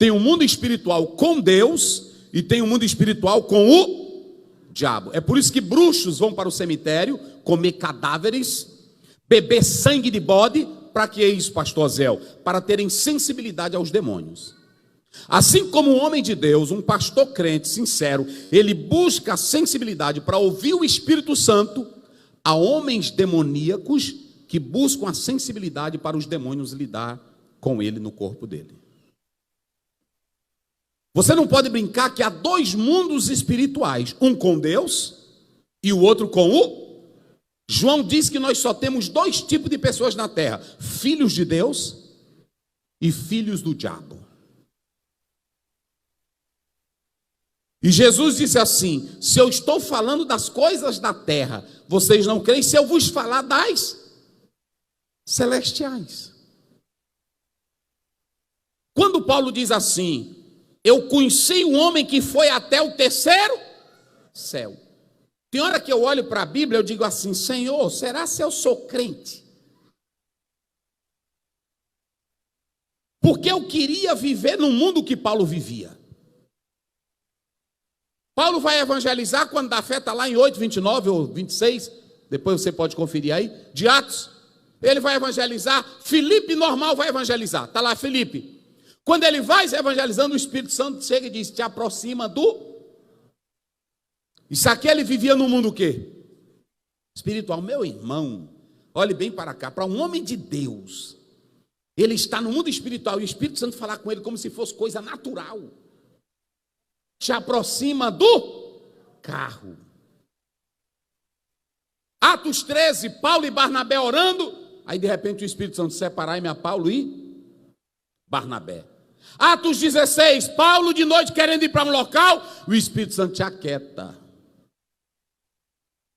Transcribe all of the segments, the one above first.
Tem um mundo espiritual com Deus e tem um mundo espiritual com o diabo. É por isso que bruxos vão para o cemitério comer cadáveres, beber sangue de bode. Para que isso, pastor Zéu? Para terem sensibilidade aos demônios. Assim como um homem de Deus, um pastor crente sincero, ele busca a sensibilidade para ouvir o Espírito Santo, há homens demoníacos que buscam a sensibilidade para os demônios lidar com ele no corpo dele. Você não pode brincar que há dois mundos espirituais, um com Deus e o outro com o... João diz que nós só temos dois tipos de pessoas na terra: filhos de Deus e filhos do diabo. E Jesus disse assim: se eu estou falando das coisas da terra, vocês não creem, se eu vos falar das celestiais. Quando Paulo diz assim: eu conheci um homem que foi até o terceiro céu. Tem hora que eu olho para a Bíblia, eu digo assim: Senhor, será se eu sou crente? Porque eu queria viver no mundo que Paulo vivia. Paulo vai evangelizar quando da fé está lá em 8, 29 ou 26, depois você pode conferir aí, de Atos. Ele vai evangelizar, Filipe normal vai evangelizar, está lá Filipe. Quando ele vai evangelizando, o Espírito Santo chega e diz: te aproxima do... Isso aqui ele vivia no mundo o quê? Espiritual. Meu irmão, olhe bem para cá, para um homem de Deus, ele está no mundo espiritual e o Espírito Santo falar com ele como se fosse coisa natural. Te aproxima do carro. Atos 13, Paulo e Barnabé orando, aí de repente o Espírito Santo separai-me a Paulo e Barnabé. Atos 16, Paulo de noite querendo ir para um local, o Espírito Santo te aquieta.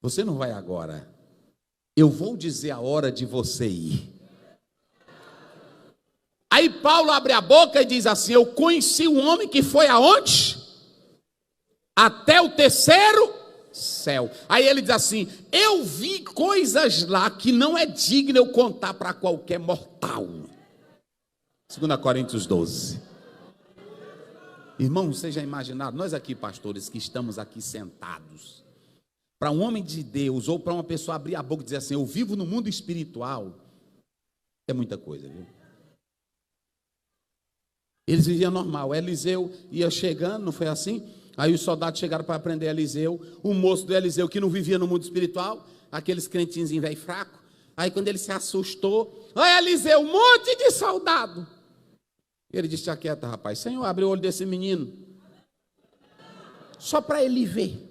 Você não vai agora. Eu vou dizer a hora de você ir. Aí Paulo abre a boca e diz assim: eu conheci um homem que foi aonde? Até o terceiro céu. Aí ele diz assim: eu vi coisas lá que não é digno eu contar para qualquer mortal. 2 Coríntios 12. Irmão, vocês já imaginaram? Nós aqui, pastores, que estamos aqui sentados, para um homem de Deus ou para uma pessoa abrir a boca e dizer assim: eu vivo no mundo espiritual, é muita coisa, viu? Eles viviam normal. Eliseu ia chegando, não foi assim? Aí os soldados chegaram para prender Eliseu. O moço do Eliseu, que não vivia no mundo espiritual, aqueles crentinhos velho fraco. Aí quando ele se assustou: olha, Eliseu, um monte de soldado. Ele disse: aquieta, rapaz, Senhor, abre o olho desse menino, só para ele ver.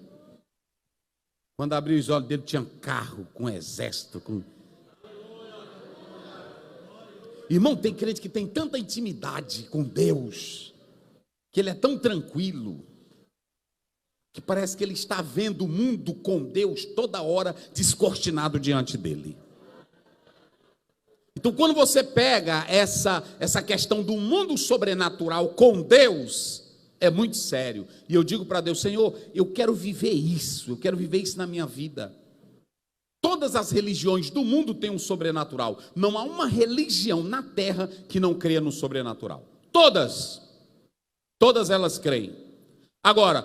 Quando abriu os olhos dele, tinha um carro com exército. Irmão, tem crente que tem tanta intimidade com Deus, que ele é tão tranquilo, que parece que ele está vendo o mundo com Deus toda hora descortinado diante dele. Então, quando você pega essa questão do mundo sobrenatural com Deus, é muito sério. E eu digo para Deus: Senhor, eu quero viver isso, eu quero viver isso na minha vida. Todas as religiões do mundo têm um sobrenatural. Não há uma religião na terra que não creia no sobrenatural. Todas elas creem. Agora,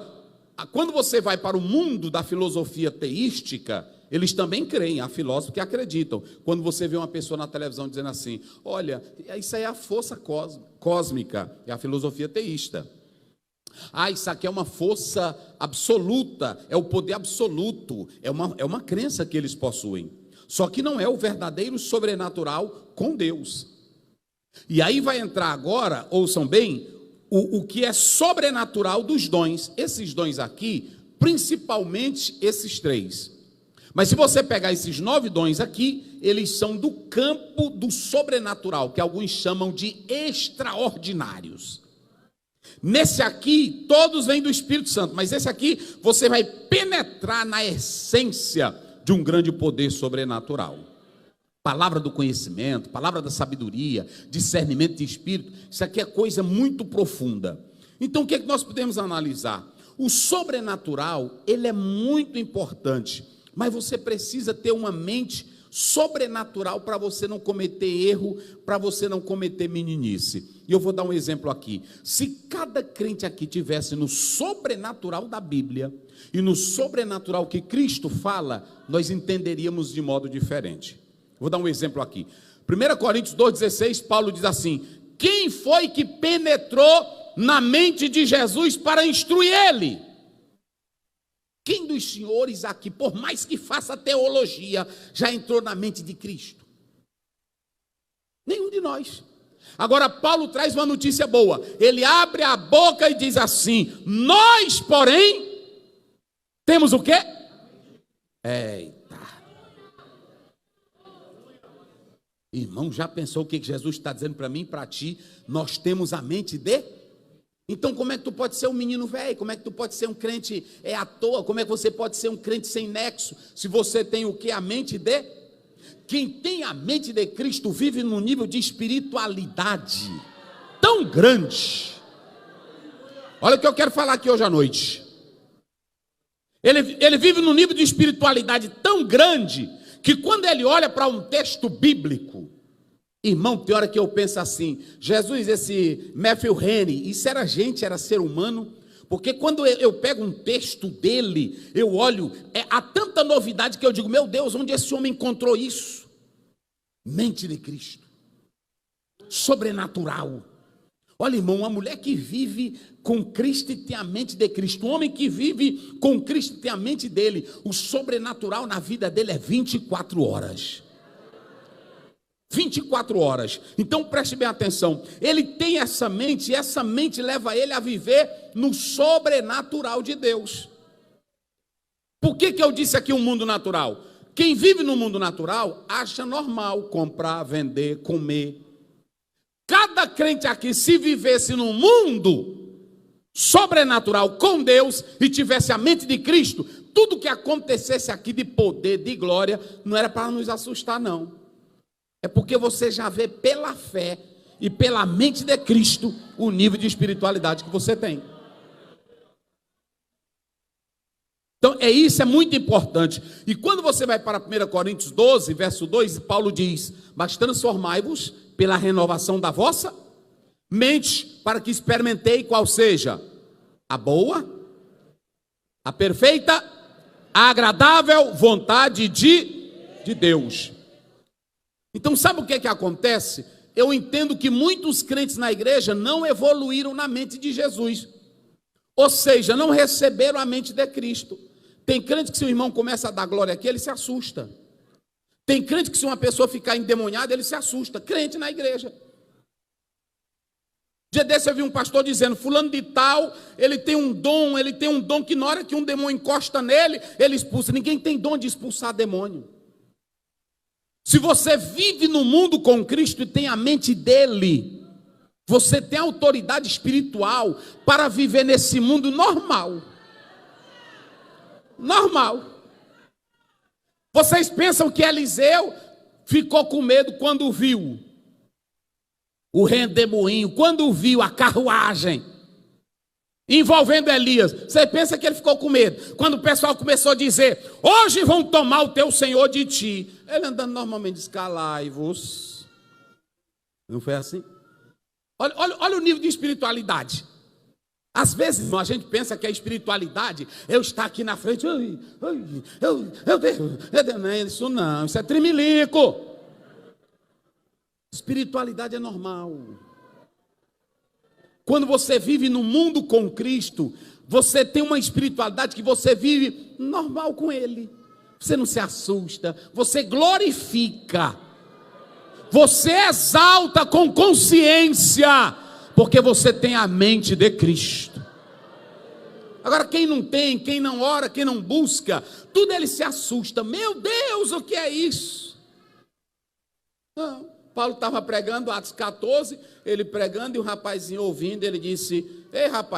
quando você vai para o mundo da filosofia teística, eles também creem, há filósofos que acreditam. Quando você vê uma pessoa na televisão dizendo assim: olha, isso aí é a força cósmica, é a filosofia teísta. Ah, isso aqui é uma força absoluta, é o poder absoluto, é uma crença que eles possuem. Só que não é o verdadeiro sobrenatural com Deus. E aí vai entrar agora, ouçam bem, o que é sobrenatural dos dons. Esses dons aqui, principalmente esses 3. Mas se você pegar esses 9 dons aqui, eles são do campo do sobrenatural, que alguns chamam de extraordinários. Nesse aqui, todos vêm do Espírito Santo, mas esse aqui, você vai penetrar na essência de um grande poder sobrenatural. Palavra do conhecimento, palavra da sabedoria, discernimento de espírito, isso aqui é coisa muito profunda. Então, o que é que nós podemos analisar? O sobrenatural, ele é muito importante, mas você precisa ter uma mente sobrenatural para você não cometer erro, para você não cometer meninice. E eu vou dar um exemplo aqui. Se cada crente aqui tivesse no sobrenatural da Bíblia e no sobrenatural que Cristo fala, nós entenderíamos de modo diferente. Vou dar um exemplo aqui. 1 Coríntios 2,16, Paulo diz assim: quem foi que penetrou na mente de Jesus para instruir ele? Quem dos senhores aqui, por mais que faça teologia, já entrou na mente de Cristo? Nenhum de nós. Agora Paulo traz uma notícia boa. Ele abre a boca e diz assim: nós, porém, temos o quê? Eita. Irmão, já pensou o que Jesus está dizendo para mim e para ti? Nós temos a mente de... Então como é que tu pode ser um menino velho? Como é que tu pode ser um crente à toa? Como é que você pode ser um crente sem nexo? Se você tem o que? A mente de... Quem tem a mente de Cristo vive num nível de espiritualidade tão grande. Olha o que eu quero falar aqui hoje à noite. Ele vive num nível de espiritualidade tão grande que quando ele olha para um texto bíblico, irmão, tem hora que eu penso assim: Jesus, esse Matthew Henry, isso era gente, era ser humano? Porque quando eu pego um texto dele, eu olho, há tanta novidade que eu digo: meu Deus, onde esse homem encontrou isso? Mente de Cristo, sobrenatural. Olha, irmão, uma mulher que vive com Cristo e tem a mente de Cristo, um homem que vive com Cristo e tem a mente dele, o sobrenatural na vida dele é 24 horas. 24 horas. Então preste bem atenção. Ele tem essa mente, e essa mente leva ele a viver no sobrenatural de Deus. Por que eu disse aqui um mundo natural? Quem vive no mundo natural acha normal comprar, vender, comer. Cada crente aqui, se vivesse num mundo sobrenatural com Deus e tivesse a mente de Cristo, tudo que acontecesse aqui de poder, de glória, não era para nos assustar, não. É porque você já vê pela fé e pela mente de Cristo o nível de espiritualidade que você tem. Então, isso é muito importante. E quando você vai para 1 Coríntios 12, verso 2, Paulo diz: mas transformai-vos pela renovação da vossa mente, para que experimentei qual seja a boa, a perfeita, a agradável vontade de Deus. Então, sabe o que acontece? Eu entendo que muitos crentes na igreja não evoluíram na mente de Jesus. Ou seja, não receberam a mente de Cristo. Tem crente que se o irmão começa a dar glória aqui, ele se assusta. Tem crente que se uma pessoa ficar endemoniada, ele se assusta. Crente na igreja. Dia desse eu vi um pastor dizendo: fulano de tal, ele tem um dom que na hora que um demônio encosta nele, ele expulsa. Ninguém tem dom de expulsar demônio. Se você vive no mundo com Cristo e tem a mente dele, você tem autoridade espiritual para viver nesse mundo normal. Normal. Vocês pensam que Eliseu ficou com medo quando viu o redemoinho, quando viu a carruagem envolvendo Elias? Você pensa que ele ficou com medo? Quando o pessoal começou a dizer: hoje vão tomar o teu Senhor de ti, ele andando normalmente, escalai-vos. Não foi assim? Olha o nível de espiritualidade. Às vezes a gente pensa que a espiritualidade é eu estar aqui na frente, não é isso não, isso é trimilico. Espiritualidade é normal. Quando você vive no mundo com Cristo, você tem uma espiritualidade que você vive normal com Ele. Você não se assusta, você glorifica, você exalta com consciência, porque você tem a mente de Cristo. Agora quem não tem, quem não ora, quem não busca, tudo ele se assusta. Meu Deus, o que é isso? Não. Paulo estava pregando, Atos 14, ele pregando e o rapazinho ouvindo, ele disse: ei rapaz,